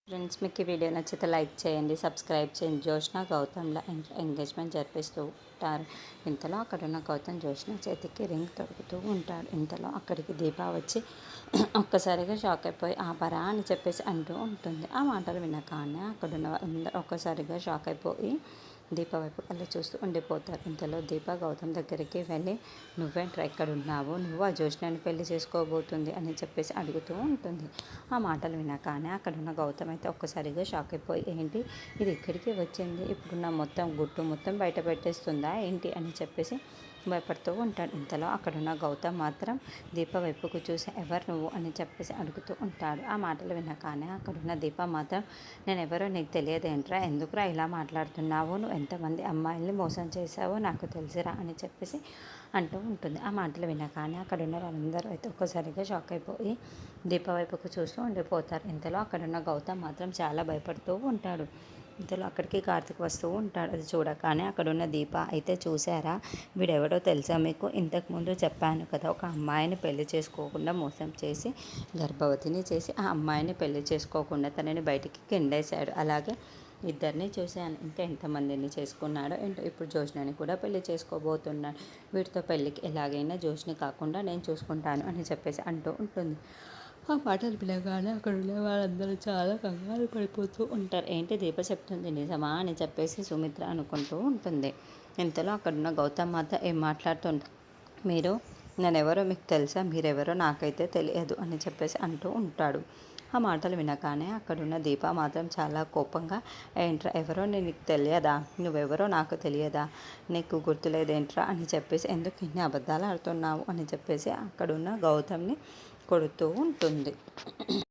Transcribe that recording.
Friends, మీకు ఈ video నచ్చితే లైక్ చేయండి, సబ్స్క్రైబ్ చేయండి. జోష్న గౌతమ్ల ఎంగేజ్మెంట్ జరిపిస్తూ ఉంటారు. ఇంతలో అక్కడున్న గౌతమ్ జోష్న చేతికి రింగ్ తొడుగుతూ ఉంటాడు. ఇంతలో అక్కడికి దీప వచ్చి ఒక్కసారిగా షాక్ అయిపోయి ఆపరా అని చెప్పేసి అంటూ ఉంటుంది. ఆ మాటలు వినగానే అక్కడున్న అందరూ ఒక్కసారిగా షాక్ అయిపోయి దీప వైపు కళ్ళు చూస్తూ ఉండిపోతారు. ఇంతలో దీప గౌతమ్ దగ్గరికి వెళ్ళి, నువ్వేంట్రా ఇక్కడ ఉన్నావు, నువ్వు ఆ జోష్నని పెళ్లి చేసుకోబోతుంది అని చెప్పేసి అడుగుతూ ఉంటుంది. ఆ మాటలు వినగానే అక్కడున్న గౌతమ్ అయితే ఒక్కసారిగా షాక్ అయిపోయి, ఏంటి ఇది ఇక్కడికి వచ్చింది, ఇప్పుడు నా మొత్తం గుట్టు మొత్తం బయట పెట్టేస్తుందా ఏంటి అని చెప్పేసి భయపడుతూ ఉంటాడు. ఇంతలో అక్కడున్న గౌతమ్ మాత్రం దీప వైపుకు చూసి, ఎవరు నువ్వు అని చెప్పేసి అడుగుతూ ఉంటాడు. ఆ మాటలు వినగానే అక్కడున్న దీప మాత్రం, నేను ఎవరో నీకు తెలియదేంట్రా, ఎందుకురా ఇలా మాట్లాడుతున్నావు, నువ్వు ఎంతమంది అమ్మాయిల్ని మోసం చేశావో నాకు తెలిసిరా అని చెప్పేసి అంటూ ఉంటుంది. ఆ మాటలు వినగానే అక్కడున్న వాళ్ళందరూ అయితే ఒక్కసారిగా షాక్ అయిపోయి దీప వైపుకు చూస్తూ ఉండిపోతారు. ఇంతలో అక్కడున్న గౌతమ్ మాత్రం చాలా భయపడుతూ ఉంటాడు. ఇంతలో అక్కడికి కార్తిక్ వస్తూ ఉంటాడు. అది చూడగానే అక్కడున్న దీప అయితే, చూసారా వీడెవడో తెలుసా మీకు, ఇంతకుముందు చెప్పాను కదా ఒక అమ్మాయిని పెళ్లి చేసుకోకుండా మోసం చేసి గర్భవతిని చేసి ఆ అమ్మాయిని పెళ్లి చేసుకోకుండా తనని బయటికి కిండేశాడు. అలాగే ఇద్దరిని చూశాను, ఇంకా ఎంతమందిని చేసుకున్నాడో ఏంటో. ఇప్పుడు జోష్నని కూడా పెళ్లి చేసుకోబోతున్నాడు. వీటితో పెళ్ళికి ఎలాగైనా జోష్ని కాకుండా నేను చూసుకుంటాను అని చెప్పేసి అంటూ ఉంటుంది. ఆ మాటలు వినగానే అక్కడ ఉన్న వాళ్ళందరూ చాలా కంగారు పడిపోతూ ఉంటారు. ఏంటి దీప చెప్తుంది నిజమా అని చెప్పేసి సుమిత్ర అనుకుంటూ ఉంటుంది. ఇంతలో అక్కడున్న గౌతమ్ మాత ఏం మాట్లాడుతుంటారు, మీరు నేనెవరో మీకు తెలుసా, మీరెవరో నాకైతే తెలియదు అని చెప్పేసి అంటూ ఉంటాడు. ఆ మాటలు వినగానే అక్కడున్న దీప మాత్రం చాలా కోపంగా, ఏంట్రా ఎవరో నీకు తెలియదా, నువ్వెవరో నాకు తెలియదా, నీకు గుర్తులేదేంట్రా అని చెప్పేసి ఎందుకు ఇన్ని అబద్ధాలు ఆడుతున్నావు అని చెప్పేసి అక్కడున్న గౌతమ్ని కొడుతూ ఉంటుంది.